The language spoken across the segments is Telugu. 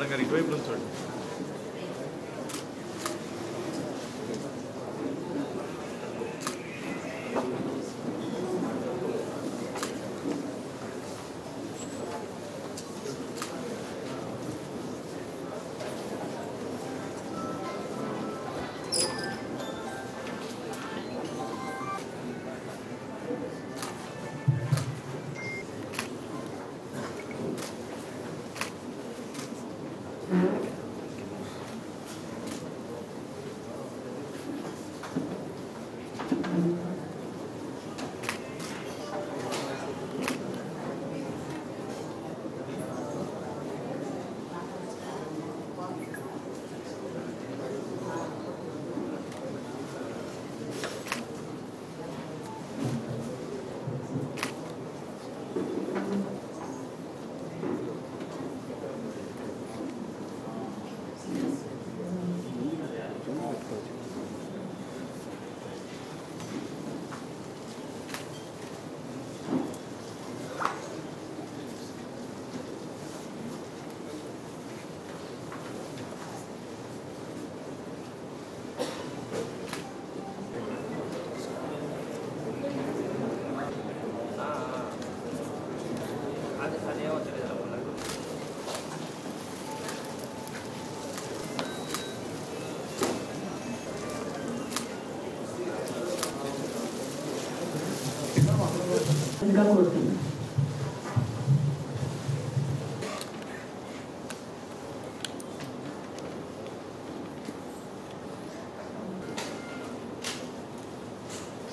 మేడం గారు ఇటువైపు నుంచోండి.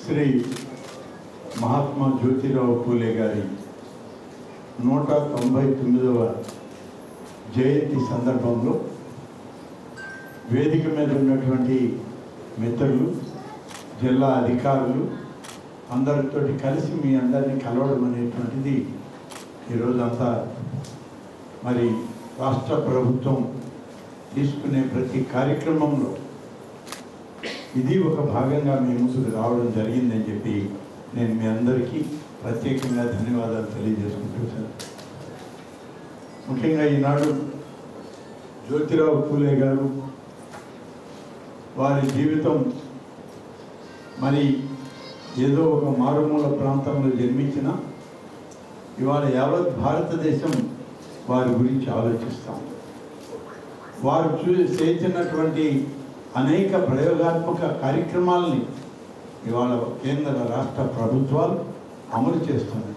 శ్రీ మహాత్మా జ్యోతిరావు పూలే గారి 199వ జయంతి సందర్భంలో వేదిక మీద ఉన్నటువంటి మిత్రులు, జిల్లా అధికారులు అందరితోటి కలిసి మీ అందరినీ కలవడం అనేటువంటిది ఈరోజంతా మరి రాష్ట్ర ప్రభుత్వం తీసుకునే ప్రతి కార్యక్రమంలో ఇది ఒక భాగంగా మీ ముందుకు రావడం జరిగిందని చెప్పి నేను మీ అందరికీ ప్రత్యేకంగా ధన్యవాదాలు తెలియజేసుకుంటున్నాను. ముఖ్యంగా ఈనాడు జ్యోతిరావు పూలే గారు వారి జీవితం మరి ఏదో ఒక మారుమూల ప్రాంతంలో జన్మించిన ఇవాళ యావత్ భారతదేశం వారి గురించి ఆలోచిస్తాం. వారు చేసినటువంటి అనేక ప్రయోగాత్మక కార్యక్రమాలని ఇవాళ కేంద్ర రాష్ట్ర ప్రభుత్వాలు అమలు చేస్తున్నాయి.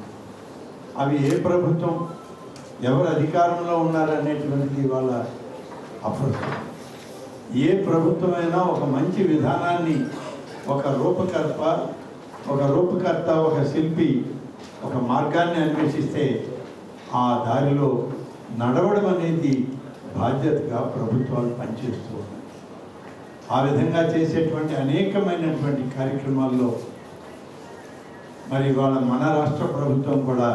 అవి ఏ ప్రభుత్వం ఎవరు అధికారంలో ఉన్నారనేటువంటిది ఇవాళ అప్రస్తుతం. ఏ ప్రభుత్వమైనా ఒక మంచి విధానాన్ని ఒక రూపకర్త ఒక శిల్పి ఒక మార్గాన్ని అన్వేషిస్తే ఆ దారిలో నడవడం అనేది బాధ్యతగా ప్రభుత్వాలు పనిచేస్తూ ఉన్నాయి. ఆ విధంగా చేసేటువంటి అనేకమైనటువంటి కార్యక్రమాల్లో మరి ఇవాళ మన రాష్ట్ర ప్రభుత్వం కూడా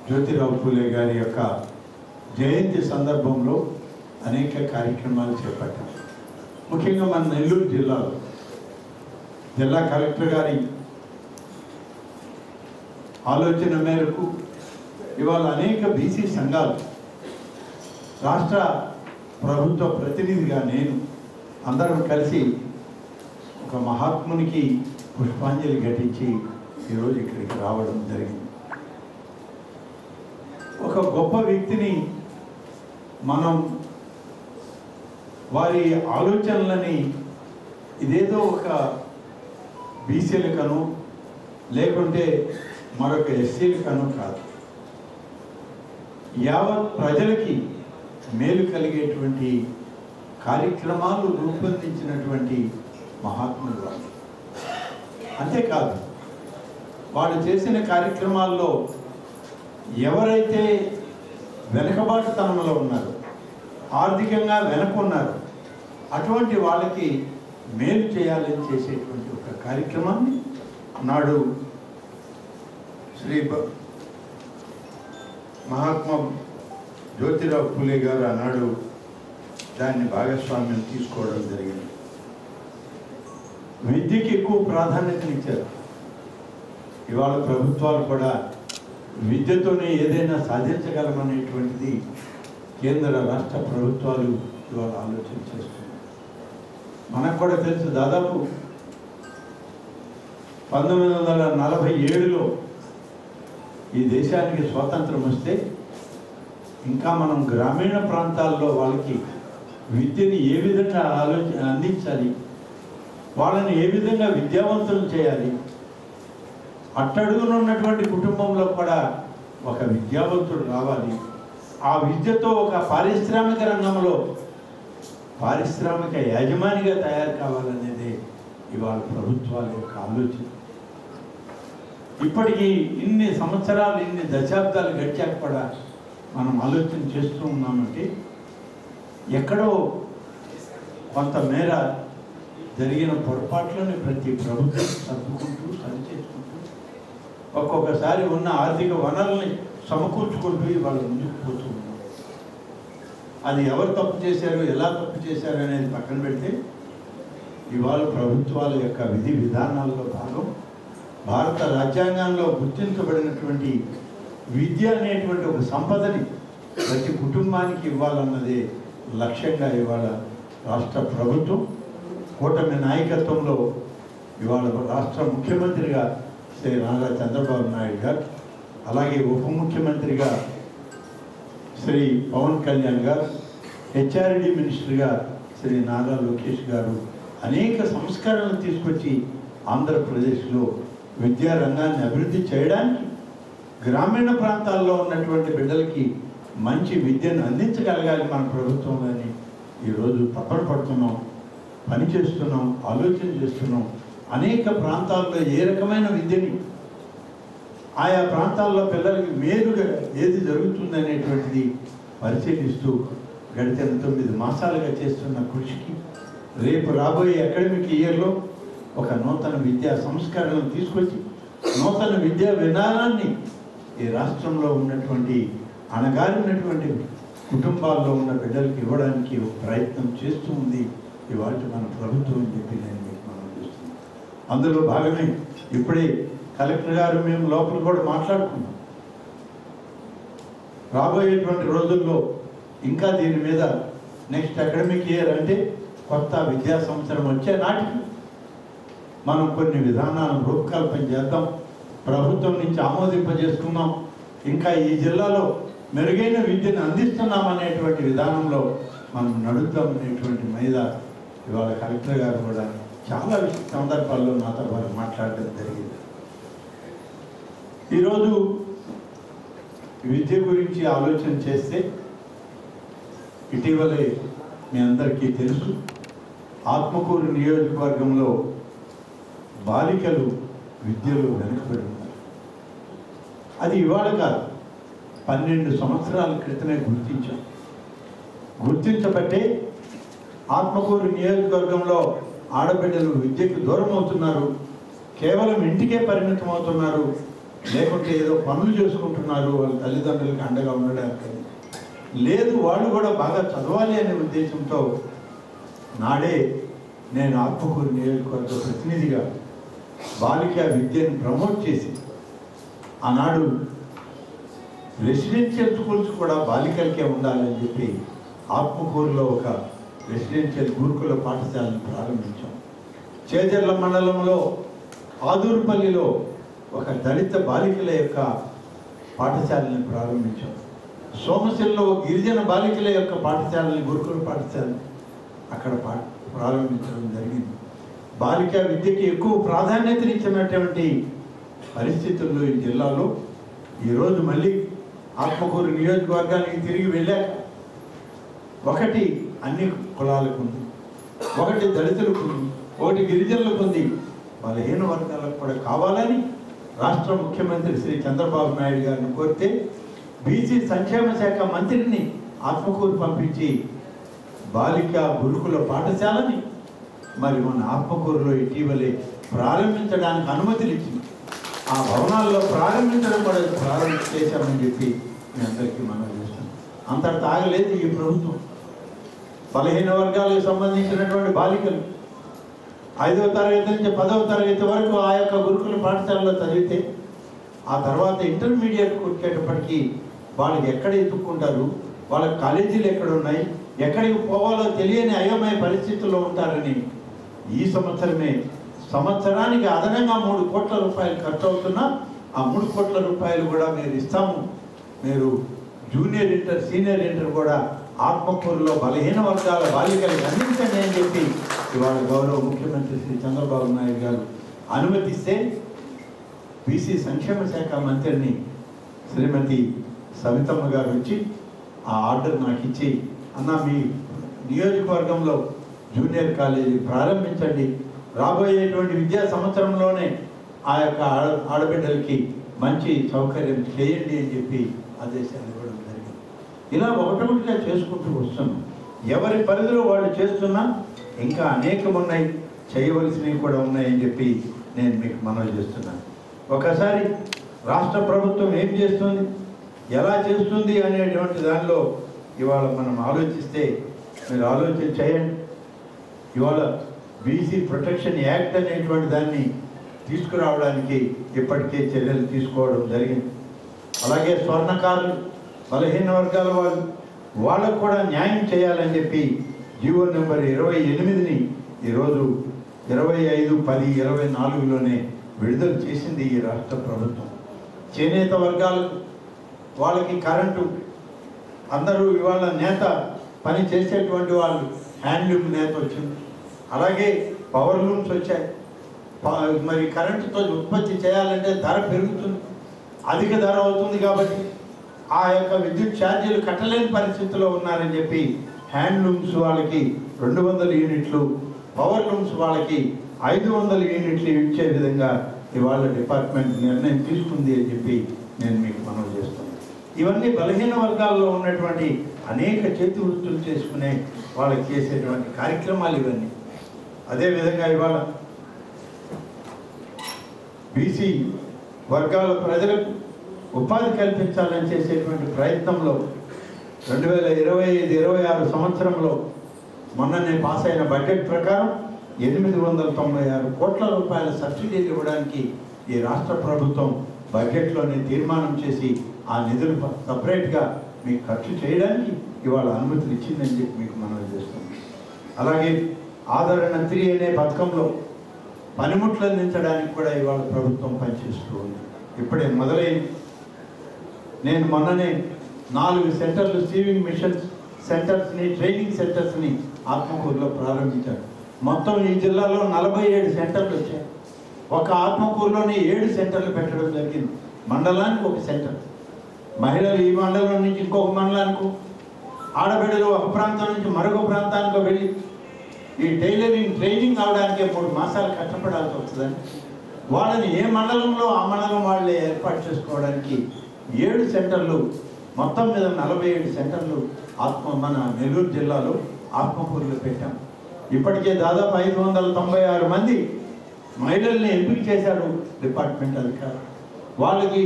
జ్యోతిరావు పూలే గారి యొక్క జయంతి సందర్భంలో అనేక కార్యక్రమాలు చేపట్టారు. ముఖ్యంగా మన నెల్లూరు జిల్లాలో జిల్లా కలెక్టర్ గారి ఆలోచన మేరకు ఇవాళ అనేక బీసీ సంఘాలు రాష్ట్ర ప్రభుత్వ ప్రతినిధిగా నేను అందరం కలిసి ఒక మహాత్మునికి పుష్పాంజలి ఘటించి ఈరోజు ఇక్కడికి రావడం జరిగింది. ఒక గొప్ప వ్యక్తిని మనం వారి ఆలోచనలని ఇదేదో ఒక బీసీలకను లేకుంటే మరొక ఎస్సీలకను కాదు, యావత్ ప్రజలకి మేలు కలిగేటువంటి కార్యక్రమాలు రూపొందించినటువంటి మహాత్ములు వాళ్ళు. అంతేకాదు వాళ్ళు చేసిన కార్యక్రమాల్లో ఎవరైతే వెనుకబాటుతనంలో ఉన్నారో, ఆర్థికంగా వెనకున్నారో అటువంటి వాళ్ళకి మేలు చేయాలని చేసేటువంటి ఒక కార్యక్రమాన్ని నాడు శ్రీ మహాత్మా జ్యోతిరావు పూలే గారు ఆనాడు దాన్ని భాగస్వామ్యం తీసుకోవడం జరిగింది. విద్యకి ఎక్కువ ప్రాధాన్యతనిచ్చారు. ఇవాళ ప్రభుత్వాలు కూడా విద్యతోనే ఏదైనా సాధించగలమనేటువంటిది కేంద్ర రాష్ట్ర ప్రభుత్వాలు ఇవాళ ఆలోచన చేస్తున్నాయి. మనకు కూడా తెలుసు, దాదాపు 1947లో ఈ దేశానికి స్వాతంత్రం వస్తే ఇంకా మనం గ్రామీణ ప్రాంతాల్లో వాళ్ళకి విద్యని ఏ విధంగా అందించాలి, వాళ్ళని ఏ విధంగా విద్యావంతులు చేయాలి, అట్టడుగున ఉన్నటువంటి కుటుంబంలో కూడా ఒక విద్యావంతుడు రావాలి, ఆ విద్యతో ఒక పారిశ్రామిక రంగంలో పారిశ్రామిక యాజమానిగా తయారు కావాలనేది ఇవాళ ప్రభుత్వాల యొక్క ఆలోచన. ఇప్పటికీ ఇన్ని సంవత్సరాలు, ఇన్ని దశాబ్దాలు గడిచాక కూడా మనం ఆలోచన చేస్తూ ఉన్నామంటే ఎక్కడో కొంతమేర జరిగిన పొరపాట్లను ప్రతి ప్రభుత్వం సర్దుకుంటూ సరిచేసుకుంటూ ఒక్కొక్కసారి ఉన్న ఆర్థిక వనరుల్ని సమకూర్చుకుంటూ ఇవాళ ముందుకు పోతూ ఉన్నాం. అది ఎవరు తప్పు చేశారు, ఎలా తప్పు చేశారు అనేది పక్కన పెడితే ఇవాళ ప్రభుత్వాల యొక్క విధి విధానాల్లో భాగం భారత రాజ్యాంగంలో గుర్తించబడినటువంటి విద్య అనేటువంటి ఒక సంపదని ప్రతి కుటుంబానికి ఇవ్వాలన్నదే లక్ష్యంగా ఇవాళ రాష్ట్ర ప్రభుత్వం కూటమి నాయకత్వంలో ఇవాళ రాష్ట్ర ముఖ్యమంత్రిగా శ్రీ నారా చంద్రబాబు నాయుడు గారు, అలాగే ఉప ముఖ్యమంత్రిగా శ్రీ పవన్ కళ్యాణ్ గారు, హెచ్ఆర్డి మినిస్టర్గా శ్రీ నారా లోకేష్ గారు అనేక సంస్కరణలు తీసుకొచ్చి ఆంధ్రప్రదేశ్లో విద్యారంగాన్ని అభివృద్ధి చేయడానికి, గ్రామీణ ప్రాంతాల్లో ఉన్నటువంటి బిడ్డలకి మంచి విద్యను అందించగలగాలి మన ప్రభుత్వంలోని ఈరోజు తపన పడుతున్నాం, పనిచేస్తున్నాం, ఆలోచన చేస్తున్నాం. అనేక ప్రాంతాల్లో ఏ రకమైన విద్యని ఆయా ప్రాంతాల్లో పిల్లలకి మేలుగా ఏది జరుగుతుందనేటువంటిది పరిశీలిస్తూ గడిచిన 9 మాసాలుగా చేస్తున్న కృషికి రేపు రాబోయే అకాడమిక్ ఇయర్లో ఒక నూతన విద్యా సంస్కరణను తీసుకొచ్చి నూతన విద్యా విధానాన్ని ఈ రాష్ట్రంలో ఉన్నటువంటి అణగారినటువంటి కుటుంబాల్లో ఉన్న బిడ్డలకు ఇవ్వడానికి ఒక ప్రయత్నం చేస్తూ ఉంది ఇవాళ మన ప్రభుత్వం అని చెప్పి నేను మీకు మనం చూస్తున్నాం. అందులో భాగమే ఇప్పుడే కలెక్టర్ గారు మేము లోపల కూడా మాట్లాడుకున్నాం. రాబోయేటువంటి రోజుల్లో ఇంకా దీని మీద నెక్స్ట్ అకాడమిక్ ఇయర్ అంటే కొత్త విద్యా సంవత్సరం వచ్చే నాటికి మనం కొన్ని విధానాలను రూపకల్పన చేద్దాం, ప్రభుత్వం నుంచి ఆమోదింపజేసుకుందాం, ఇంకా ఈ జిల్లాలో మెరుగైన విద్యను అందిస్తున్నామనేటువంటి విధానంలో మనం నడుద్దాం అనేటువంటి మీద ఇవాళ కలెక్టర్ గారు కూడా చాలా సందర్భాల్లో నాతో వారు మాట్లాడడం జరిగింది. ఈరోజు విద్య గురించి ఆలోచన చేస్తే ఇటీవలే మీ అందరికీ తెలుసు, ఆత్మకూరు నియోజకవర్గంలో బాలికలు విద్యలో వెనుకబడి ఉన్నారు. అది ఇవాళ కాదు, 12 సంవత్సరాల క్రితమే గుర్తించబట్టే ఆత్మకూరు నియోజకవర్గంలో ఆడబిడ్డలు విద్యకు దూరం అవుతున్నారు, కేవలం ఇంటికే పరిమితం అవుతున్నారు, లేకుంటే ఏదో పనులు చేసుకుంటున్నారు, వాళ్ళ తల్లిదండ్రులకు అండగా ఉండడానికి లేదు, వాళ్ళు కూడా బాగా చదవాలి అనే ఉద్దేశంతో నాడే నేను ఆత్మకూరు నియోజకవర్గ ప్రతినిధిగా బాలికా విద్యను ప్రమోట్ చేసి ఆనాడు రెసిడెన్షియల్ స్కూల్స్ కూడా బాలికలకే ఉండాలని చెప్పి ఆత్మకూరులో ఒక రెసిడెన్షియల్ గురుకుల పాఠశాలను ప్రారంభించాం. చేజర్ల మండలంలో ఆదూరుపల్లిలో ఒక దళిత బాలికల యొక్క పాఠశాలని ప్రారంభించాం. సోమశిలలో గిరిజన బాలికల యొక్క పాఠశాలని, గురుకుల పాఠశాలని అక్కడ ప్రారంభించడం జరిగింది. బాలికా విద్యకి ఎక్కువ ప్రాధాన్యతనిచ్చినటువంటి పరిస్థితుల్లో ఈ జిల్లాలో ఈరోజు మళ్ళీ ఆత్మకూరు నియోజకవర్గానికి తిరిగి వెళ్ళాక ఒకటి అన్ని కులాలకు ఉంది, ఒకటి దళితులకు ఉంది, ఒకటి గిరిజనులకు ఉంది, బలహీన వర్గాలకు కూడా కావాలని రాష్ట్ర ముఖ్యమంత్రి శ్రీ చంద్రబాబు నాయుడు గారిని కోరితే బీసీ సంక్షేమ శాఖ మంత్రిని ఆత్మకూరు పంపించి బాలికా గురుకుల పాఠశాలని మరి మన ఆత్మకూరులో ఇటీవలే ప్రారంభించడానికి అనుమతులు ఇచ్చింది. ఆ భవనాల్లో ప్రారంభించడం కూడా చేశామని చెప్పి మీ అందరికీ మనం చేస్తాం. అంతటి తాగలేదు ఈ ప్రభుత్వం. బలహీన వర్గాలకు సంబంధించినటువంటి బాలికలు 5వ తరగతి నుంచి 10వ తరగతి వరకు ఆ యొక్క గురుకుల పాఠశాలలో చదివితే ఆ తర్వాత ఇంటర్మీడియట్కి వచ్చేటప్పటికీ వాళ్ళకి ఎక్కడ ఎత్తుక్కుంటారు, వాళ్ళ కాలేజీలు ఎక్కడ ఉన్నాయి, ఎక్కడికి పోవాలో తెలియని అయోమయ పరిస్థితుల్లో ఉంటారని ఈ సంవత్సరమే సంవత్సరానికి అదనంగా 3 కోట్ల రూపాయలు ఖర్చు అవుతున్నా ఆ 3 కోట్ల రూపాయలు కూడా మీరు ఇస్తాము, మీరు జూనియర్ ఇంటర్ సీనియర్ ఇంటర్ కూడా ఆత్మకూరులో బలహీన వర్గాల బాలికలకు అందించండి అని చెప్పి ఇవాళ గౌరవ ముఖ్యమంత్రి శ్రీ చంద్రబాబు నాయుడు గారు అనుమతిస్తే బీసీ సంక్షేమ శాఖ మంత్రిని శ్రీమతి సవితమ్మ గారు వచ్చి ఆ ఆర్డర్ నాకు ఇచ్చి, అన్న మీ నియోజకవర్గంలో జూనియర్ కాలేజీ ప్రారంభించండి, రాబోయేటువంటి విద్యా సంవత్సరంలోనే ఆ యొక్క ఆడబిడ్డలకి మంచి సౌకర్యం చేయండి అని చెప్పి ఆదేశాలు ఇవ్వడం జరిగింది. ఇలా ఒకటొకటిగా చేసుకుంటూ వస్తున్నాం. ఎవరి పరిధిలో వాళ్ళు చేస్తున్నా ఇంకా అనేకం ఉన్నాయి, చేయవలసినవి కూడా ఉన్నాయని చెప్పి నేను మీకు మనవి చేస్తున్నాను. ఒకసారి రాష్ట్ర ప్రభుత్వం ఏం చేస్తుంది, ఎలా చేస్తుంది అనేటువంటి దానిలో ఇవాళ మనం ఆలోచిస్తే మీరు ఆలోచన చేయండి. ఇవాళ బీసీ ప్రొటెక్షన్ యాక్ట్ అనేటువంటి దాన్ని తీసుకురావడానికి ఇప్పటికే చర్యలు తీసుకోవడం జరిగింది. అలాగే స్వర్ణకారులు, బలహీన వర్గాల వాళ్ళకు కూడా న్యాయం చేయాలని చెప్పి జీవో నెంబర్ 28ని ఈరోజు 25/10/24లోనే విడుదల చేసింది ఈ రాష్ట్ర ప్రభుత్వం. చేనేత వర్గాలు వాళ్ళకి కరెంటు, అందరూ ఇవాళ నేత పని చేసేటువంటి వాళ్ళు హ్యాండ్లూమ్ నేత వచ్చింది, అలాగే పవర్ లూమ్స్ వచ్చాయి. మరి కరెంటుతో ఉత్పత్తి చేయాలంటే ధర పెరుగుతుంది, అధిక ధర అవుతుంది. కాబట్టి ఆ యొక్క విద్యుత్ ఛార్జీలు కట్టలేని పరిస్థితిలో ఉన్నారని చెప్పి హ్యాండ్లూమ్స్ వాళ్ళకి 200 యూనిట్లు, పవర్ లూమ్స్ వాళ్ళకి 500 యూనిట్లు ఇచ్చే విధంగా ఇవాళ డిపార్ట్మెంట్ నిర్ణయం తీసుకుంది అని చెప్పి నేను మీకు మనవి చేస్తున్నాను. ఇవన్నీ బలహీన వర్గాల్లో ఉన్నటువంటి అనేక చేతి వృత్తులు చేసుకునే వాళ్ళకి చేసేటువంటి కార్యక్రమాలు ఇవన్నీ. అదేవిధంగా ఇవాళ బీసీ వర్గాల ప్రజలకు ఉపాధి కల్పించాలని చేసేటువంటి ప్రయత్నంలో 2025-26 సంవత్సరంలో మొన్ననే పాస్ అయిన బడ్జెట్ ప్రకారం 896 కోట్ల రూపాయల సబ్సిడీలు ఇవ్వడానికి ఈ రాష్ట్ర ప్రభుత్వం బడ్జెట్లోనే తీర్మానం చేసి ఆ నిధులు సపరేట్గా మీకు ఖర్చు చేయడానికి ఇవాళ అనుమతులు ఇచ్చిందని చెప్పి మీకు మనవి చేస్తుంది. అలాగే ఆదరణ 3 అనే పథకంలో పనిముట్లు అందించడానికి కూడా ఇవాళ ప్రభుత్వం పనిచేస్తూ ఉంది. ఇప్పుడే మొదలైంది. నేను మొన్ననే 4 సెంటర్లు, సీవింగ్ మిషన్స్ సెంటర్స్ని, ట్రైనింగ్ సెంటర్స్ని ఆత్మకూరులో ప్రారంభించారు. మొత్తం ఈ జిల్లాలో 47 సెంటర్లు వచ్చాయి. ఒక ఆత్మకూరులోనే 7 సెంటర్లు పెట్టడం జరిగింది. మండలానికి ఒక సెంటర్, మహిళలు ఈ మండలం నుంచి ఇంకొక మండలానికి, ఆడబిడ్డలు ఒక ప్రాంతం నుంచి మరొక ప్రాంతానికి వెళ్ళి ఈ టైలరింగ్ ట్రైనింగ్ అవడానికే 3 మాసాలు కష్టపడాల్సి వస్తుందని వాళ్ళని ఏ మండలంలో ఆ మండలం వాళ్ళే ఏర్పాటు చేసుకోవడానికి 7 సెంటర్లు, మొత్తం మీద 47 సెంటర్లు మన నెల్లూరు జిల్లాలో ఆత్మకూరులో పెట్టాం. ఇప్పటికే దాదాపు 596 మంది మహిళల్ని ఎంపిక చేశారు డిపార్ట్మెంట్ అధికారులు. వాళ్ళకి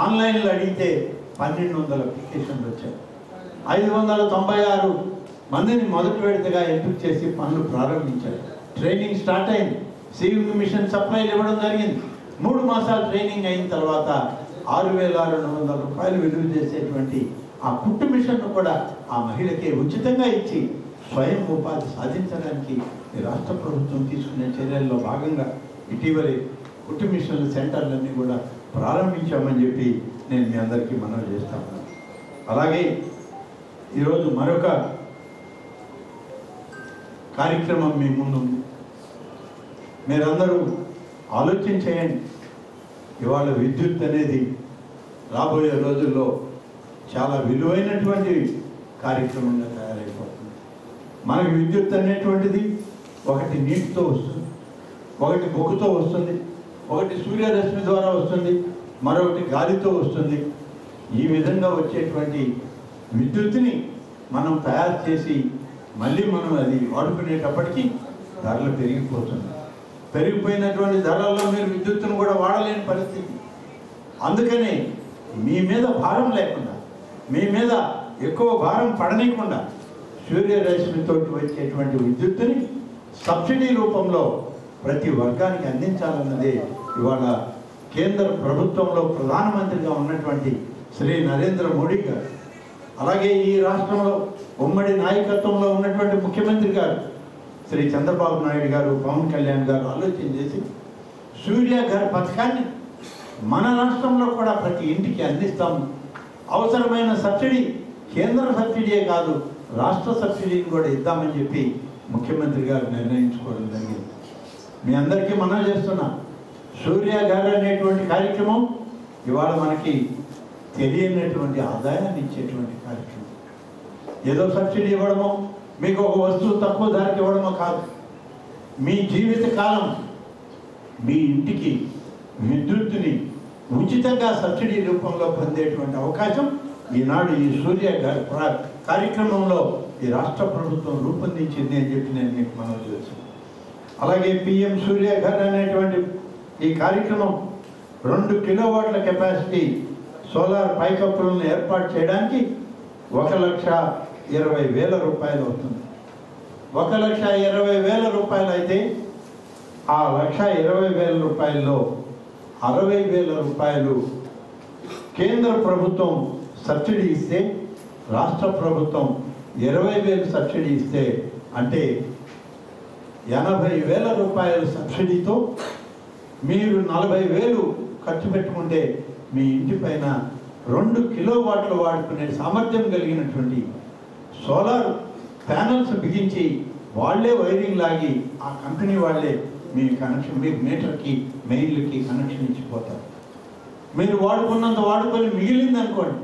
ఆన్లైన్లో అడిగితే 1200 అప్లికేషన్లు వచ్చాయి. 596 మందిని మొదటి విడతగా ఎంపిక చేసి పనులు ప్రారంభించారు. ట్రైనింగ్ స్టార్ట్ అయింది. సీవింగ్ మిషన్ సప్లైలు ఇవ్వడం జరిగింది. 3 మాసాలు ట్రైనింగ్ అయిన తర్వాత 6,600 రూపాయలు విలువ చేసేటువంటి ఆ కుట్టు మిషన్ను కూడా ఆ మహిళకే ఉచితంగా ఇచ్చి స్వయం ఉపాధి సాధించడానికి ఈ రాష్ట్ర ప్రభుత్వం తీసుకునే చర్యల్లో భాగంగా ఇటీవలే కుట్టు మిషన్ల సెంటర్లన్నీ కూడా ప్రారంభించామని చెప్పి నేను మీ అందరికీ మనవి చేస్తాను. అలాగే ఈరోజు మరొక కార్యక్రమం మీ ముందు ఉంది. మీరందరూ ఆలోచన చేయండి. ఇవాళ విద్యుత్ అనేది రాబోయే రోజుల్లో చాలా విలువైనటువంటి కార్యక్రమంగా తయారైపోతుంది. మనకి విద్యుత్ అనేటువంటిది ఒకటి నీటితో వస్తుంది, ఒకటి బొగ్గుతో వస్తుంది, ఒకటి సూర్యరశ్మి ద్వారా వస్తుంది, మరొకటి గాలితో వస్తుంది. ఈ విధంగా వచ్చేటువంటి విద్యుత్తుని మనం తయారు చేసి మళ్ళీ మనం అది వాడుకునేటప్పటికీ ధరలు పెరిగిపోతుంది. పెరిగిపోయినటువంటి ధరల్లో మీరు విద్యుత్తును కూడా వాడలేని పరిస్థితి. అందుకని మీ మీద భారం లేకుండా, మీ మీద ఎక్కువ భారం పడనీయకుండా సూర్యరశ్మితో వచ్చేటువంటి విద్యుత్తుని సబ్సిడీ రూపంలో ప్రతి వర్గానికి అందించాలన్నదే ఇవాళ కేంద్ర ప్రభుత్వంలో ప్రధానమంత్రిగా ఉన్నటువంటి శ్రీ నరేంద్ర మోడీ గారు అలాగే ఈ రాష్ట్రంలో ఉమ్మడి నాయకత్వంలో ఉన్నటువంటి ముఖ్యమంత్రి గారు శ్రీ చంద్రబాబు నాయుడు గారు, పవన్ కళ్యాణ్ గారు ఆలోచన చేసి సూర్య గారి పథకాన్ని మన రాష్ట్రంలో కూడా ప్రతి ఇంటికి అందిస్తాము. అవసరమైన సబ్సిడీ కేంద్ర సబ్సిడీయే కాదు, రాష్ట్ర సబ్సిడీని కూడా ఇద్దామని చెప్పి ముఖ్యమంత్రి గారు నిర్ణయించుకోవడం జరిగింది. మీ అందరికీ మనం చేస్తున్నా సూర్య గారు అనేటువంటి కార్యక్రమం ఇవాళ మనకి తెలియనటువంటి ఆదాయాన్ని ఇచ్చేటువంటి కార్యక్రమం. ఏదో సబ్సిడీ ఇవ్వడమో, మీకు ఒక వస్తువు తక్కువ ధరకి ఇవ్వడమో కాదు. మీ జీవిత కాలం మీ ఇంటికి విద్యుత్తుని ఉచితంగా సబ్సిడీ రూపంలో పొందేటువంటి అవకాశం ఈనాడు ఈ సూర్య గారి కార్యక్రమంలో ఈ రాష్ట్ర ప్రభుత్వం రూపొందించింది అని చెప్పి నేను మీకు మనం తెలుసు. అలాగే పిఎం సూర్య గారు అనేటువంటి ఈ కార్యక్రమం 2 కిలోవాట్ల కెపాసిటీ సోలార్ పైకప్పులను ఏర్పాటు చేయడానికి 1,20,000 రూపాయలు అవుతుంది. 1,20,000 రూపాయలు అయితే ఆ 1,20,000 రూపాయల్లో 60,000 రూపాయలు కేంద్ర ప్రభుత్వం సబ్సిడీ ఇస్తే, రాష్ట్ర ప్రభుత్వం 20,000 సబ్సిడీ ఇస్తే, అంటే 80,000 రూపాయల సబ్సిడీతో మీరు 40,000 ఖర్చు పెట్టుకుంటే మీ ఇంటి పైన 2 కిలోవాట్లు వాడుకునే సామర్థ్యం కలిగినటువంటి సోలార్ ప్యానల్స్ బిగించి వాళ్ళే వైరింగ్ లాగి ఆ కంపెనీ వాళ్ళే మీ కనెక్షన్, మీకు మీటర్కి మెయిన్లకి కనెక్షన్ ఇచ్చిపోతారు. మీరు వాడుకున్నంత వాడుకొని మిగిలింది అనుకోండి,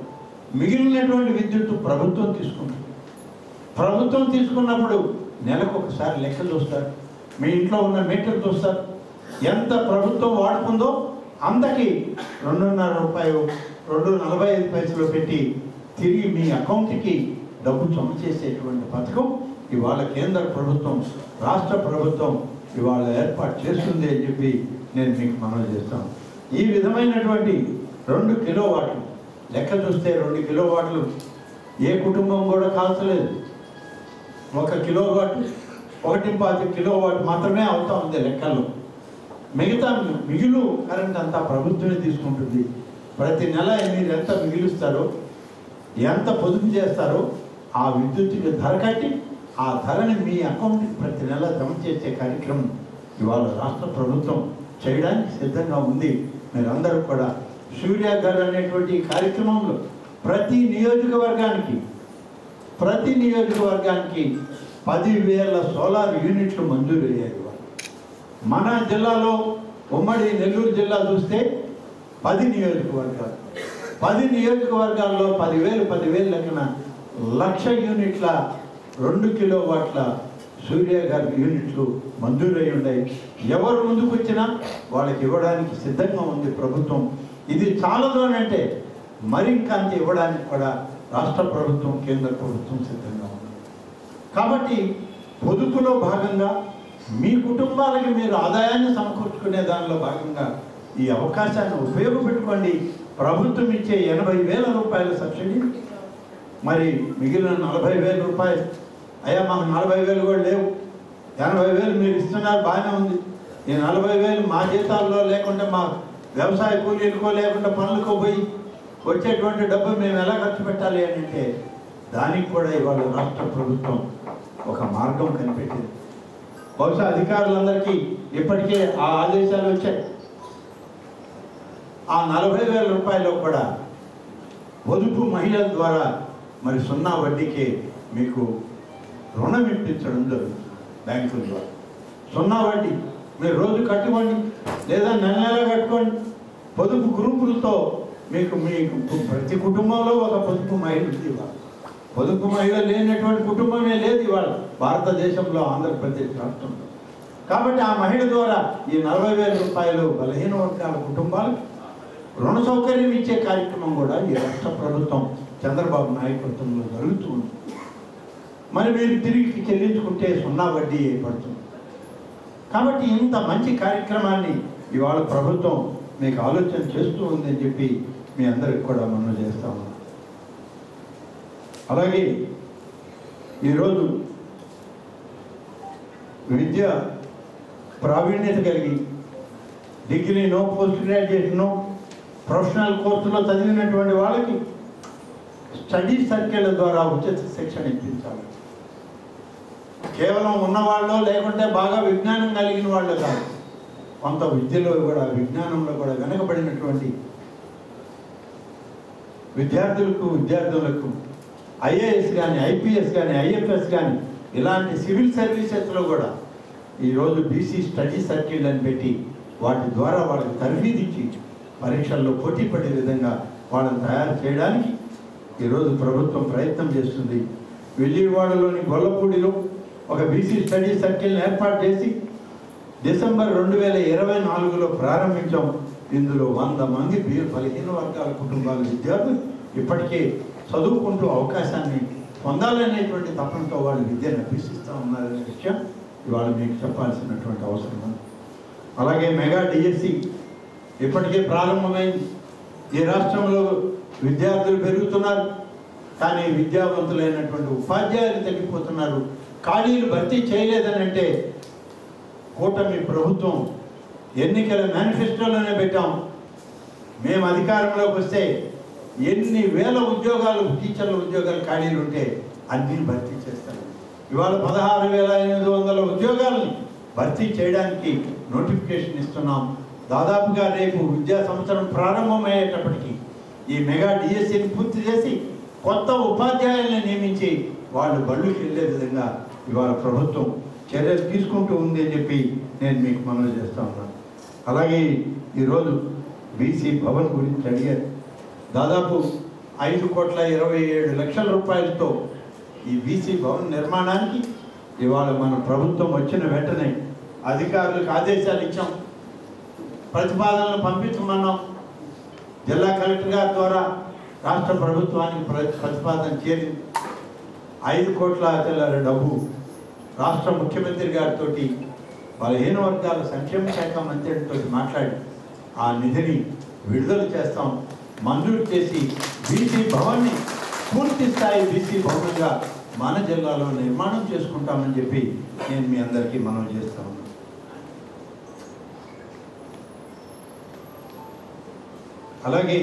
మిగిలినటువంటి విద్యుత్ ప్రభుత్వం తీసుకుంటుంది. ప్రభుత్వం తీసుకున్నప్పుడు నెలకు ఒకసారి లెక్క చూస్తారు, మీ ఇంట్లో ఉన్న మీటర్ చూస్తారు. ఎంత ప్రభుత్వం వాడుకుందో అంతకి 2.5 రూపాయలు 2.45 పైసలు పెట్టి తిరిగి మీ అకౌంట్కి డబ్బు జమ చేసేటువంటి పథకం ఇవాళ కేంద్ర ప్రభుత్వం, రాష్ట్ర ప్రభుత్వం ఇవాళ ఏర్పాటు చేస్తుంది అని చెప్పి నేను మీకు మనవి చేస్తాను. ఈ విధమైనటువంటి 2 కిలోవాట్లు లెక్క చూస్తే 2 కిలోవాట్లు ఏ కుటుంబం కూడా కాల్చలేదు. 1 కిలోవాట్ 1.5 కిలోవాట్ మాత్రమే అవుతా ఉంది లెక్కల్లో. మిగతా మిగులు కరెంట్ అంతా ప్రభుత్వమే తీసుకుంటుంది. ప్రతి నెల మీరు ఎంత మిగులుస్తారో, ఎంత పొదుపు చేస్తారో ఆ విద్యుత్తుకి ధర కట్టి ఆ ధరని మీ అకౌంట్కి ప్రతి నెల జమ చేసే కార్యక్రమం ఇవాళ రాష్ట్ర ప్రభుత్వం చేయడానికి సిద్ధంగా ఉంది. మీరందరూ కూడా సూర్య గారు అనేటువంటి కార్యక్రమంలో ప్రతి నియోజకవర్గానికి 10,000 సోలార్ యూనిట్లు మంజూరు అయ్యాయి. మన జిల్లాలో ఉమ్మడి నెల్లూరు జిల్లా చూస్తే 10 నియోజకవర్గాలు, 10 నియోజకవర్గాల్లో 10,000 లెక్కన 1,00,000 యూనిట్ల 2 కిలోవాట్ల సూర్య గారి యూనిట్లు మంజూరై ఉన్నాయి. ఎవరు ముందుకు వచ్చినా వాళ్ళకి ఇవ్వడానికి సిద్ధంగా ఉంది ప్రభుత్వం. ఇది చాలదు అని అంటే మరింకాంత ఇవ్వడానికి కూడా రాష్ట్ర ప్రభుత్వం, కేంద్ర ప్రభుత్వం సిద్ధంగా ఉంది. కాబట్టి పొదుపులో భాగంగా మీ కుటుంబాలకి మీరు ఆదాయాన్ని సమకూర్చుకునే దానిలో భాగంగా ఈ అవకాశాన్ని ఉపయోగపెట్టుకోండి. ప్రభుత్వం ఇచ్చే 80,000 రూపాయల సబ్సిడీ, మరి మిగిలిన 40,000 రూపాయలు, అయ్యా మాకు 40,000 కూడా లేవు, 80,000 మీరు ఇస్తున్నారు బాగానే ఉంది, ఈ 40,000 మా జీతాల్లో లేకుండా మా వ్యవసాయ కూలీలకో లేకుండా పనులకో పోయి వచ్చేటువంటి డబ్బు మేము ఎలా ఖర్చు పెట్టాలి అని అంటే దానికి కూడా ఇవాళ రాష్ట్ర ప్రభుత్వం ఒక మార్గం కనిపెట్టింది. బహుశా అధికారులందరికీ ఇప్పటికే ఆ ఆదేశాలు వచ్చాయి. ఆ 40,000 రూపాయలు కూడా పొదుపు మహిళల ద్వారా మరి 0 వడ్డీకి మీకు రుణం ఇప్పించడం జరుగుతుంది. బ్యాంకుల ద్వారా 0 వడ్డీ మీరు రోజు కట్టుకోండి, లేదా నెల కట్టుకోండి. పొదుపు గ్రూపులతో మీకు ప్రతి కుటుంబంలో ఒక పొదుపు మహిళ ఉంది. ఇవాళ పొదుపు మహిళ లేనటువంటి కుటుంబమే లేదు ఇవాళ భారతదేశంలో, ఆంధ్రప్రదేశ్ రాష్ట్రంలో. కాబట్టి ఆ మహిళ ద్వారా ఈ 40,000 రూపాయలు బలహీన వర్గాల కుటుంబాలకు రుణ సౌకర్యం ఇచ్చే కార్యక్రమం కూడా ఈ రాష్ట్ర ప్రభుత్వం చంద్రబాబు నాయకత్వంలో జరుగుతూ ఉంది. మరి మీరు తిరిగి చెల్లించుకుంటే 0 వడ్డీ ఏర్పడుతుంది. కాబట్టి ఇంత మంచి కార్యక్రమాన్ని ఇవాళ ప్రభుత్వం మీకు ఆలోచన చేస్తూ ఉందని చెప్పి మీ అందరికి కూడా మనం చేస్తాము. అలాగే ఈరోజు విద్య ప్రావీణ్యత కలిగి డిగ్రీనో, పోస్ట్ గ్రాడ్యుయేషనో, ప్రొఫెషనల్ కోర్సులో చదివినటువంటి వాళ్ళకి స్టడీ సర్కిళ్ళ ద్వారా ఉచిత శిక్షణ ఇప్పించాలి. కేవలం ఉన్నవాళ్ళు లేకుంటే బాగా విజ్ఞానం కలిగిన వాళ్ళు కాదు, కొంత విద్యలో కూడా విజ్ఞానంలో కూడా వెనకబడినటువంటి విద్యార్థులకు ఐఏఎస్ కానీ ఐపీఎస్ కానీ ఐఎఫ్ఎస్ కానీ ఇలాంటి సివిల్ సర్వీసెస్లో కూడా ఈరోజు బీసీ స్టడీ సర్కిల్ అని పెట్టి వాటి ద్వారా వాళ్ళకి తర్ఫీదిచ్చి పరీక్షల్లో పోటీ పడే విధంగా వాళ్ళని తయారు చేయడానికి ఈరోజు ప్రభుత్వం ప్రయత్నం చేస్తుంది. విజయవాడలోని గొల్లపూడిలో ఒక బీసీ స్టడీ సర్కిల్ని ఏర్పాటు చేసి డిసెంబర్ 2024లో ప్రారంభించాం. ఇందులో 100 మంది బలహీన వర్గాల కుటుంబాల విద్యార్థులు ఇప్పటికే చదువుకుంటూ అవకాశాన్ని పొందాలనేటువంటి తపనతో వాళ్ళు విద్యను అభ్యసిస్తూ ఉన్నారనే విషయం ఇవాళ మీకు చెప్పాల్సినటువంటి అవసరం ఉంది. అలాగే మెగా డిఎస్సి ఇప్పటికే ప్రారంభమైంది. ఈ రాష్ట్రంలో విద్యార్థులు పెరుగుతున్నారు, కానీ విద్యావంతులైనటువంటి ఉపాధ్యాయులు తగ్గిపోతున్నారు. ఖాళీలు భర్తీ చేయలేదని అంటే కూటమి ప్రభుత్వం ఎన్నికల మేనిఫెస్టోలోనే పెట్టాం, మేము అధికారంలోకి వస్తే ఎన్ని వేల ఉద్యోగాలు టీచర్ల ఉద్యోగాలు ఖాళీలు ఉంటే అన్నీ భర్తీ చేస్తారు. ఇవాళ 16,800 ఉద్యోగాలని భర్తీ చేయడానికి నోటిఫికేషన్ ఇస్తున్నాం. దాదాపుగా రేపు విద్యా సంవత్సరం ప్రారంభమయ్యేటప్పటికీ ఈ మెగా డిఎస్సిని పూర్తి చేసి కొత్త ఉపాధ్యాయుల్ని నియమించి వాళ్ళు బళ్ళుకి వెళ్ళే విధంగా ఇవాళ ప్రభుత్వం చర్యలు తీసుకుంటూ ఉంది అని చెప్పి నేను మీకు మనవి చేస్తూ ఉన్నాను. అలాగే ఈరోజు బీసీ భవన్ గురించి అడిగారు. దాదాపు 5,27,00,000 రూపాయలతో ఈ బీసీ భవన్ నిర్మాణానికి ఇవాళ మన ప్రభుత్వం వచ్చిన వెంటనే అధికారులకు ఆదేశాలు ఇచ్చాం, ప్రతిపాదనలు పంపించమన్నాం. జిల్లా కలెక్టర్ గారి ద్వారా రాష్ట్ర ప్రభుత్వానికి ప్రతిపాదన చేరింది. 5 కోట్ల చిల్లర డబ్బు రాష్ట్ర ముఖ్యమంత్రి గారితో బలహీన వర్గాల సంక్షేమ శాఖ మంత్రితో మాట్లాడి ఆ నిధిని విడుదల చేస్తాం, మంజూరు చేసి బీసీ భవన్ని పూర్తి స్థాయి బీసీ భవన్గా మన జిల్లాలో నిర్మాణం చేసుకుంటామని చెప్పి నేను మీ అందరికీ మనవి చేస్తా ఉన్నాను. అలాగే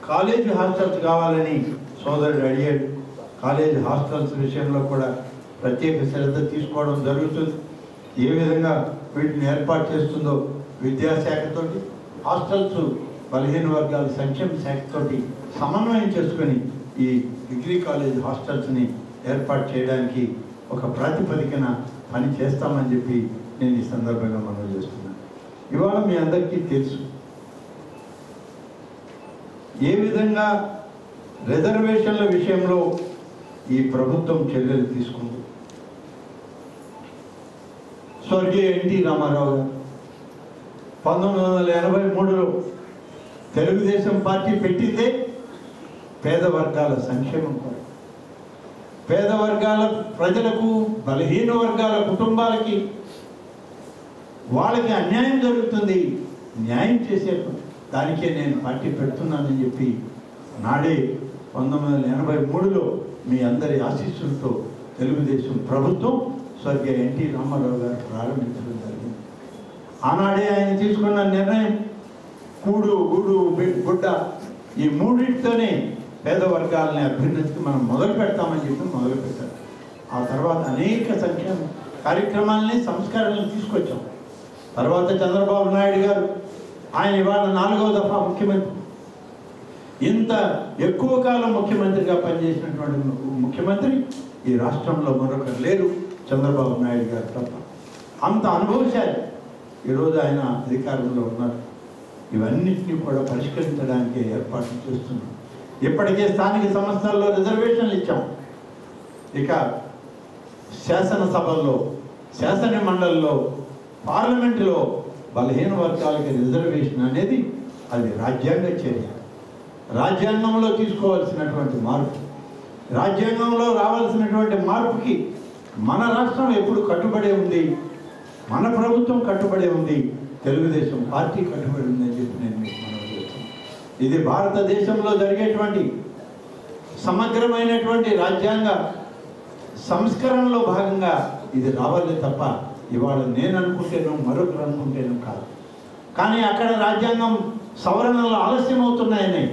కాలేజీ హాస్టల్స్ కావాలని సోదరుడు అడిగాడు. కాలేజీ హాస్టల్స్ విషయంలో కూడా ప్రత్యేక శ్రద్ధ తీసుకోవడం జరుగుతుంది. ఏ విధంగా వీటిని ఏర్పాటు చేస్తుందో విద్యాశాఖతోటి, హాస్టల్స్ బలహీన వర్గాల సంక్షేమ శాఖతోటి సమన్వయం చేసుకొని ఈ డిగ్రీ కాలేజ్ హాస్టల్స్ని ఏర్పాటు చేయడానికి ఒక ప్రాతిపదికన పని చేస్తామని చెప్పి నేను ఈ సందర్భంగా మనవి చేస్తున్నాను. ఇవాళ మీ అందరికీ తెలుసు ఏ విధంగా రిజర్వేషన్ల విషయంలో ఈ ప్రభుత్వం చర్యలు తీసుకుంది. స్వర్గీయ ఎన్టీ రామారావు గారు 1983లో తెలుగుదేశం పార్టీ పెట్టిందే పేద వర్గాల సంక్షేమం కోసం, పేద వర్గాల ప్రజలకు, బలహీన వర్గాల కుటుంబాలకి వాళ్ళకి అన్యాయం జరుగుతుంది, న్యాయం చేసే దానికే నేను పార్టీ పెడుతున్నానని చెప్పి నాడే 1983లో మీ అందరి ఆశీస్సులతో తెలుగుదేశం ప్రభుత్వం స్వర్గీయ ఎన్టీ రామారావు గారు ప్రారంభించడం జరిగింది. ఆనాడే ఆయన తీసుకున్న నిర్ణయం కూడు గూడు గుడ్డ ఈ మూడింటితోనే పేద వర్గాలని అభ్యున్నతికి మనం మొదలు పెడతామని చెప్పి మొదలుపెట్టారు. ఆ తర్వాత అనేక సంక్షేమ కార్యక్రమాలని సంస్కరణలు తీసుకొచ్చాం. తర్వాత చంద్రబాబు నాయుడు గారు ఆయన ఇవాళ 4వ దఫా ముఖ్యమంత్రి. ఇంత ఎక్కువ కాలం ముఖ్యమంత్రిగా పనిచేసినటువంటి ముఖ్యమంత్రి ఈ రాష్ట్రంలో మరొకరు లేరు, చంద్రబాబు నాయుడు గారు తప్ప. అంత అనుభవశాలి ఈరోజు ఆయన అధికారంలో ఉన్నారు. ఇవన్నిటినీ కూడా పరిష్కరించడానికి ఏర్పాట్లు చేస్తున్నాం. ఇప్పటికే స్థానిక సంస్థల్లో రిజర్వేషన్లు ఇచ్చాం. ఇక శాసనసభల్లో, శాసన మండలిలో, పార్లమెంటులో బలహీన వర్గాలకి రిజర్వేషన్ అనేది అది రాజ్యాంగ చర్య. రాజ్యాంగంలో తీసుకోవాల్సినటువంటి మార్పు, రాజ్యాంగంలో రావాల్సినటువంటి మార్పుకి మన రాష్ట్రం ఎప్పుడు కట్టుబడి ఉంది, మన ప్రభుత్వం కట్టుబడి ఉంది, తెలుగుదేశం పార్టీ కట్టుబడి ఉంది అని చెప్పి నేను మీకు మనవి చేస్తున్నాను. ఇది భారతదేశంలో జరిగేటువంటి సమగ్రమైనటువంటి రాజ్యాంగ సంస్కరణలో భాగంగా ఇది రావాలి తప్ప ఇవాళ నేను అనుకుంటేనో మరొకరు అనుకుంటేనో కాదు. కానీ అక్కడ రాజ్యాంగం సవరణలు ఆలస్యం అవుతున్నాయని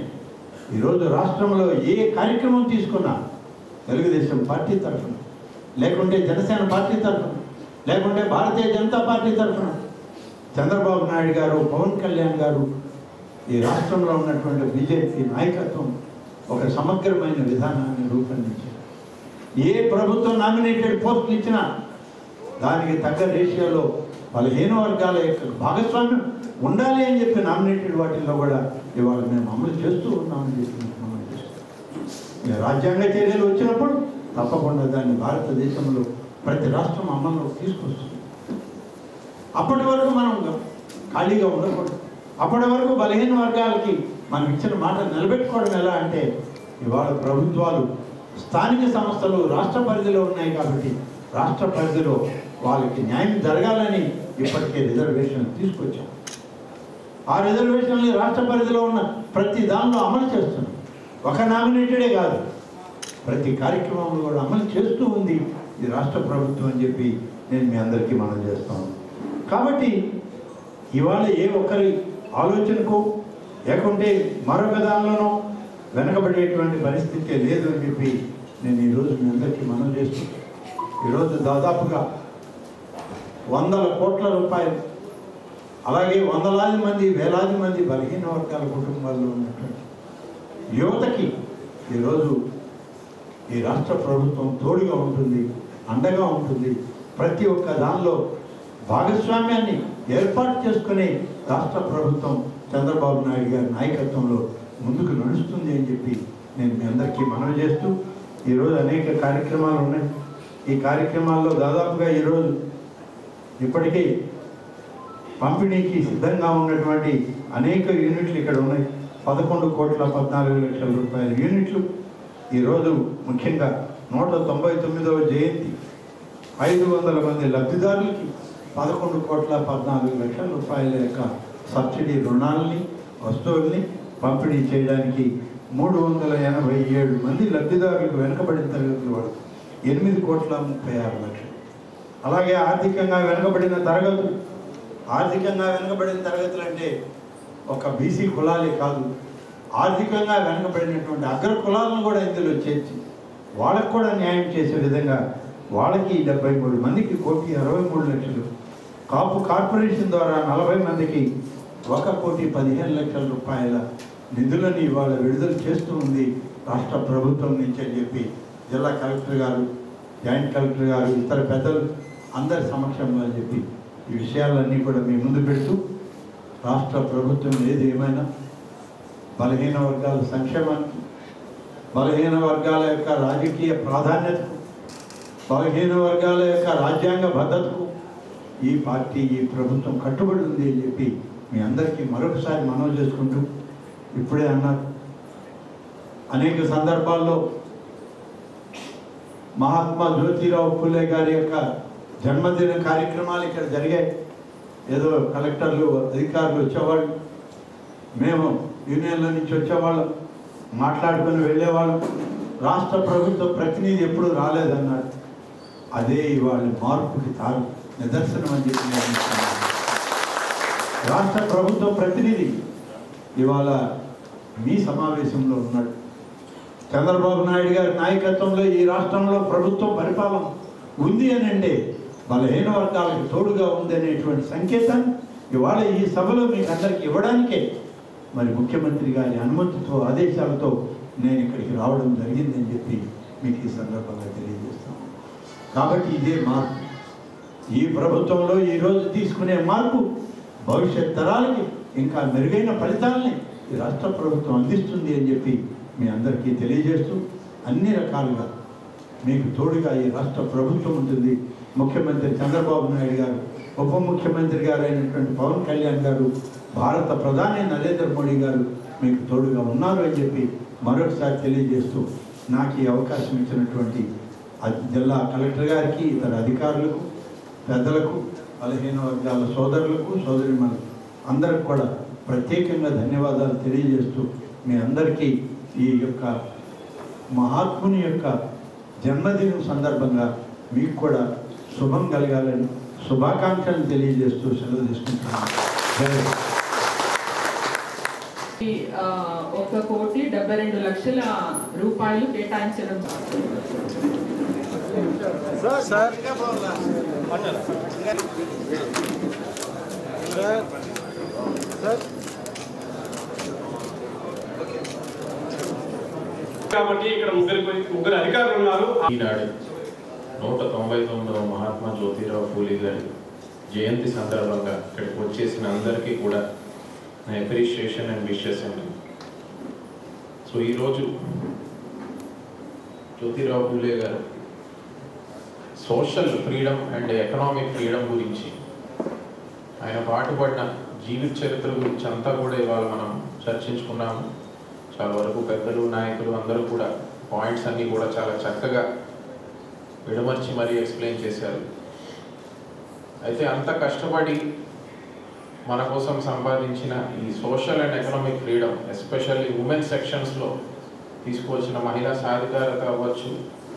ఈరోజు రాష్ట్రంలో ఏ కార్యక్రమం తీసుకున్నా తెలుగుదేశం పార్టీ తరఫున, లేకుంటే జనసేన పార్టీ తరఫున, లేకుంటే భారతీయ జనతా పార్టీ తరఫున చంద్రబాబు నాయుడు గారు, పవన్ కళ్యాణ్ గారు, ఈ రాష్ట్రంలో ఉన్నటువంటి బీజేపీ నాయకత్వం ఒక సమగ్రమైన విధానాన్ని రూపొందించారు. ఏ ప్రభుత్వం నామినేటెడ్ పోస్టులు ఇచ్చినా దానికి తగ్గ రేషియోలో బలహీన వర్గాల యొక్క భాగస్వామ్యం ఉండాలి అని చెప్పి నామినేటెడ్ వాటిల్లో కూడా ఇవాళ మేము అమలు చేస్తూ ఉన్నామని చెప్పి అమలు చేస్తాం. రాజ్యాంగ చర్యలు వచ్చినప్పుడు తప్పకుండా దాన్ని భారతదేశంలో ప్రతి రాష్ట్రం అమల్లోకి తీసుకొస్తుంది. అప్పటి వరకు మనం ఖాళీగా ఉండకూడదు. అప్పటి వరకు బలహీన వర్గాలకి మనం ఇచ్చిన మాట నిలబెట్టుకోవడం ఎలా అంటే, ఇవాళ ప్రభుత్వాలు స్థానిక సంస్థలు రాష్ట్ర పరిధిలో ఉన్నాయి కాబట్టి రాష్ట్ర పరిధిలో వాళ్ళకి న్యాయం జరగాలని ఇప్పటికే రిజర్వేషన్ తీసుకొచ్చాం. ఆ రిజర్వేషన్ని రాష్ట్ర పరిధిలో ఉన్న ప్రతి దానిలో అమలు చేస్తున్నాం. ఒక నామినేటెడే కాదు, ప్రతి కార్యక్రమంలో కూడా అమలు చేస్తూ ఉంది ఈ రాష్ట్ర ప్రభుత్వం అని చెప్పి నేను మీ అందరికీ మనం చేస్తాను. కాబట్టి ఇవాళ ఏ ఒక్కరి ఆలోచనకు లేకుంటే మరొక దానిలోనో వెనకబడేటువంటి పరిస్థితి లేదు అని చెప్పి నేను ఈరోజు మీ అందరికీ మనం చేస్తూ, ఈరోజు దాదాపుగా 100 కోట్ల రూపాయలు, అలాగే వందలాది మంది వేలాది మంది బలహీన వర్గాల కుటుంబాల్లో ఉన్నటువంటి యువతకి ఈరోజు ఈ రాష్ట్ర ప్రభుత్వం తోడుగా ఉంటుంది, అండగా ఉంటుంది. ప్రతి ఒక్క దానిలో భాగస్వామ్యాన్ని ఏర్పాటు చేసుకుని రాష్ట్ర ప్రభుత్వం చంద్రబాబు నాయుడు గారి నాయకత్వంలో ముందుకు నడుస్తుంది అని చెప్పి నేను మీ అందరికీ మనవి చేస్తూ, ఈరోజు అనేక కార్యక్రమాలు ఉన్నాయి. ఈ కార్యక్రమాల్లో దాదాపుగా ఈరోజు ఇప్పటికీ పంపిణీకి సిద్ధంగా ఉన్నటువంటి అనేక యూనిట్లు ఇక్కడ ఉన్నాయి. 11,14,00,00,000 రూపాయల యూనిట్లు ఈరోజు ముఖ్యంగా 199వ జయంతి 500 మంది లబ్ధిదారులకి 11,14,00,00,000 రూపాయల యొక్క సబ్సిడీ రుణాలని, వస్తువుల్ని పంపిణీ చేయడానికి 387 మంది లబ్ధిదారులకు వెనుకబడిన తరగతుల వాళ్ళు 8,36,00,000. అలాగే ఆర్థికంగా వెనుకబడిన తరగతులు అంటే ఒక బీసీ కులాలే కాదు, ఆర్థికంగా వెనుకబడినటువంటి అగ్ర కులాలను కూడా ఇందులో చేర్చి వాళ్ళకు కూడా న్యాయం చేసే విధంగా వాళ్ళకి 73 మందికి 1,63,00,000, కాపు కార్పొరేషన్ ద్వారా 40 మందికి 1,15,00,000 రూపాయల నిధులని ఇవాళ విడుదల చేస్తూ ఉంది రాష్ట్ర ప్రభుత్వం నుంచి అని చెప్పి జిల్లా కలెక్టర్ గారు, జాయింట్ కలెక్టర్ గారు, ఇతర పెద్దలు అందరి సమక్షంలో అని చెప్పి ఈ విషయాలన్నీ కూడా మీ ముందు పెడుతూ, రాష్ట్ర ప్రభుత్వం ఏది ఏమైనా బలహీన వర్గాల సంక్షేమానికి, బలహీన వర్గాల యొక్క రాజకీయ ప్రాధాన్యతకు, బలహీన వర్గాల యొక్క రాజ్యాంగ భద్రతకు ఈ పార్టీ, ఈ ప్రభుత్వం కట్టుబడి ఉంది అని చెప్పి మీ అందరికీ మరొకసారి మనవి చేసుకుంటూ, ఇప్పుడే అన్నారు అనేక సందర్భాల్లో మహాత్మా జ్యోతిరావు పూలే గారి యొక్క జన్మదిన కార్యక్రమాలు ఇక్కడ జరిగాయి. ఏదో కలెక్టర్లు, అధికారులు వచ్చేవాళ్ళు, మేము యూనియన్ల నుంచి వచ్చేవాళ్ళం, మాట్లాడుకొని వెళ్ళేవాళ్ళం. రాష్ట్ర ప్రభుత్వ ప్రతినిధి ఎప్పుడు రాలేదన్నాడు. అదే ఇవాళ మార్పుకి నిదర్శనం అని చెప్పి రాష్ట్ర ప్రభుత్వ ప్రతినిధి ఇవాళ మీ సమావేశంలో ఉన్నాడు. చంద్రబాబు నాయుడు గారి నాయకత్వంలో ఈ రాష్ట్రంలో ప్రభుత్వం పరిపాలన ఉంది అని అంటే బలహీన వర్గాలకు తోడుగా ఉంది అనేటువంటి సంకేతాన్ని ఇవాళ ఈ సభలో మీకు అందరికీ ఇవ్వడానికే మరి ముఖ్యమంత్రి గారి అనుమతితో, ఆదేశాలతో నేను ఇక్కడికి రావడం జరిగిందని చెప్పి మీకు ఈ సందర్భంగా తెలియజేస్తాను. కాబట్టి ఇదే మార్పు, ఈ ప్రభుత్వంలో ఈరోజు తీసుకునే మార్పు భవిష్యత్ తరాలకి ఇంకా మెరుగైన ఫలితాలని ఈ రాష్ట్ర ప్రభుత్వం అందిస్తుంది అని చెప్పి మీ అందరికీ తెలియజేస్తూ, అన్ని రకాలుగా మీకు తోడుగా ఈ రాష్ట్ర ప్రభుత్వం ఉంటుంది. ముఖ్యమంత్రి చంద్రబాబు నాయుడు గారు, ఉప ముఖ్యమంత్రి గారు అయినటువంటి పవన్ కళ్యాణ్ గారు, భారత ప్రధాని నరేంద్ర మోడీ గారు మీకు తోడుగా ఉన్నారు అని చెప్పి మరొకసారి తెలియజేస్తూ, నాకు ఈ అవకాశం ఇచ్చినటువంటి జిల్లా కలెక్టర్ గారికి, ఇతర అధికారులకు, పెద్దలకు, బలహీన వర్గాల సోదరులకు, సోదరిమణులకు అందరికి కూడా ప్రత్యేకంగా ధన్యవాదాలు తెలియజేస్తూ, మీ అందరికీ ఈ యొక్క మహాత్ముని యొక్క జన్మదినం సందర్భంగా మీకు కూడా శుభం కలగాలని శుభాకాంక్షలు తెలియజేస్తూ సెలవు తీసుకుంటున్నాను. 1,72,00,000 రూపాయలు కేటాయించడం. కాబట్టి ఇక్కడ ముగ్గురు అధికారులు ఉన్నారు. ఈనాడు 199వ మహాత్మా జ్యోతిరావు ఫూలే గారి జయంతి సందర్భంగా ఇక్కడికి వచ్చేసిన అందరికీ కూడా నా అప్రిషియేషన్ అండ్ విషెస్ అండి. సో ఈరోజు జ్యోతిరావు ఫూలే గారు social freedom and economic freedom గురించి ఆయన పాటుపడిన జీవిత చరిత్ర గురించి అంతా కూడా ఇవాళ మనం చర్చించుకున్నాము. చాలా వరకు పెద్దలు నాయకులు అందరూ కూడా పాయింట్స్ అన్నీ కూడా చాలా చక్కగా విడమర్చి మరీ ఎక్స్ప్లెయిన్ చేశారు. అయితే అంత కష్టపడి మన కోసం సంపాదించిన ఈ social and economic freedom, especially women సెక్షన్స్లో తీసుకువచ్చిన మహిళా సాధికారత అవ్వచ్చు,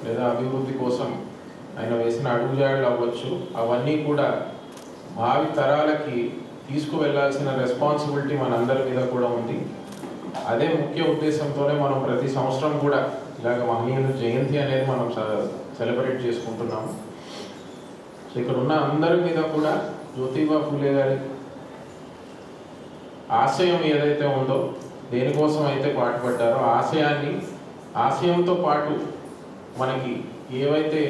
లేదా అభివృద్ధి కోసం ఆయన వేసిన అడుగుజాడలు అవ్వచ్చు, అవన్నీ కూడా భావి తరాలకి తీసుకువెళ్లాల్సిన రెస్పాన్సిబిలిటీ మనందరి మీద కూడా ఉంది. అదే ముఖ్య ఉద్దేశంతోనే మనం ప్రతి సంవత్సరం కూడా ఇలాగ మహనీయుల జయంతి అనేది మనం సెలబ్రేట్ చేసుకుంటున్నాము. సో ఇక్కడ ఉన్న అందరి మీద కూడా జ్యోతిబా ఫూలే గారి ఆశయం ఏదైతే ఉందో, దేనికోసం అయితే పాటుపడ్డారో ఆశయంతో పాటు మనకి ఏవైతే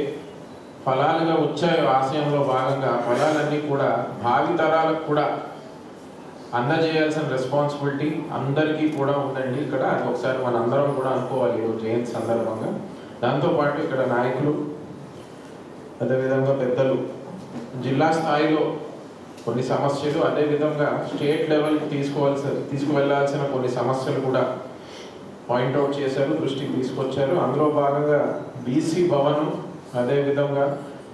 ఫలాలుగా వచ్చాయో ఆశయంలో భాగంగా ఫలాలన్నీ కూడా భావి తరాలకు కూడా అందజేయాల్సిన రెస్పాన్సిబిలిటీ అందరికీ కూడా ఉందండి. ఇక్కడ అది ఒకసారి మనందరం కూడా అనుకోవాలి ఈరోజు జయంతి సందర్భంగా. దాంతోపాటు ఇక్కడ నాయకులు, అదేవిధంగా పెద్దలు, జిల్లా స్థాయిలో కొన్ని సమస్యలు, అదేవిధంగా స్టేట్ లెవెల్కి తీసుకువెళ్లాల్సిన కొన్ని సమస్యలు కూడా పాయింట్అవుట్ చేశారు, దృష్టికి తీసుకొచ్చారు. అందులో భాగంగా బీసీ భవన్, అదేవిధంగా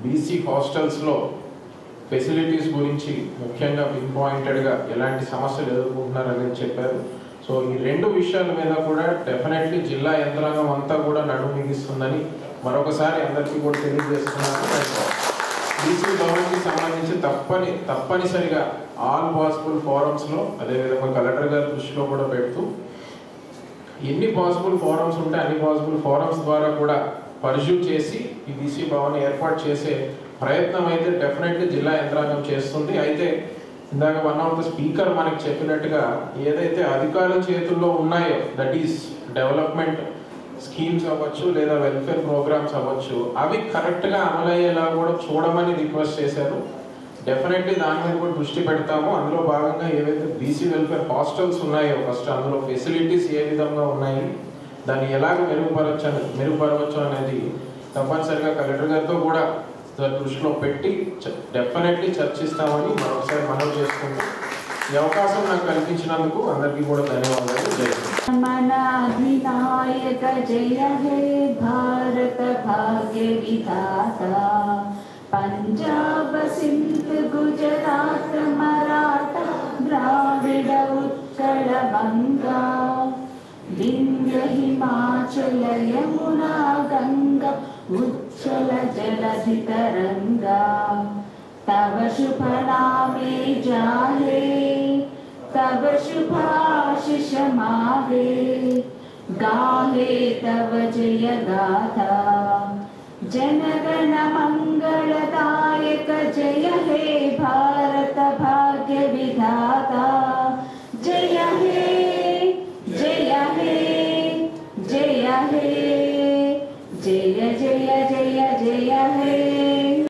బీసీ హాస్టల్స్లో ఫెసిలిటీస్ గురించి ముఖ్యంగా పిన్ పాయింటెడ్గా ఎలాంటి సమస్యలు ఎదుర్కొంటున్నారనేది చెప్పారు. సో ఈ రెండు విషయాల మీద కూడా డెఫినెట్లీ జిల్లా యంత్రాంగం అంతా కూడా నడుము మిగిస్తుందని మరొకసారి అందరికీ కూడా తెలియజేస్తున్నాను. బీసీ భవన్కి సంబంధించి తప్పనిసరిగా ఆల్ పాసిబుల్ ఫోరమ్స్లో, అదేవిధంగా కలెక్టర్ గారి దృష్టిలో కూడా పెడుతూ ఎన్ని పాసిబుల్ ఫోరమ్స్ ఉంటే అన్ని పాసిబుల్ ఫోరమ్స్ ద్వారా కూడా పర్స్యూ చేసి ఈ బీసీ భవన్ ఏర్పాటు చేసే ప్రయత్నం అయితే డెఫినెట్లీ జిల్లా యంత్రాంగం చేస్తుంది. అయితే ఇందాక వన్ ఆఫ్ ద స్పీకర్ మనకి చెప్పినట్టుగా ఏదైతే అధికారుల చేతుల్లో ఉన్నాయో, దట్ ఈస్ డెవలప్మెంట్ స్కీమ్స్ అవ్వచ్చు లేదా వెల్ఫేర్ ప్రోగ్రామ్స్ అవ్వచ్చు, అవి కరెక్ట్గా అమలయ్యేలా కూడా చూడమని రిక్వెస్ట్ చేశారు. డెఫినెట్లీ దాని మీద కూడా దృష్టి పెడతాము. అందులో భాగంగా ఏవైతే బీసీ వెల్ఫేర్ ఉన్నాయో ఫస్ట్ అందులో ఫెసిలిటీస్ ఏ విధంగా ఉన్నాయి, దాన్ని ఎలాగ మెరుగుపరవచ్చు అనేది తప్పనిసరిగా కలెక్టర్ గారితో కూడా దృష్టిలో పెట్టి డెఫినెట్లీ చర్చిస్తామని మరొకసారి మనవి చేసుకుంటాం. ఈ అవకాశం నాకు కల్పించినందుకు అందరికీ కూడా ధన్యవాదాలు. జై హింద్. మన అధినాయక జయ హే భారత భాగ్య విధాత, పంజాబ్ సింధ్ గుజరాత్ మరాఠా ద్రావిడ ఉత్కళ బంగా, వింధ్య హిమాచల యమునా గంగా ఉచ్చల జలధి तरंगा, तव शुभ नामे जाहे, तव शुभाशिष माहे, गाहे तव जय गाथा, जनगण मंगलदायक जय हे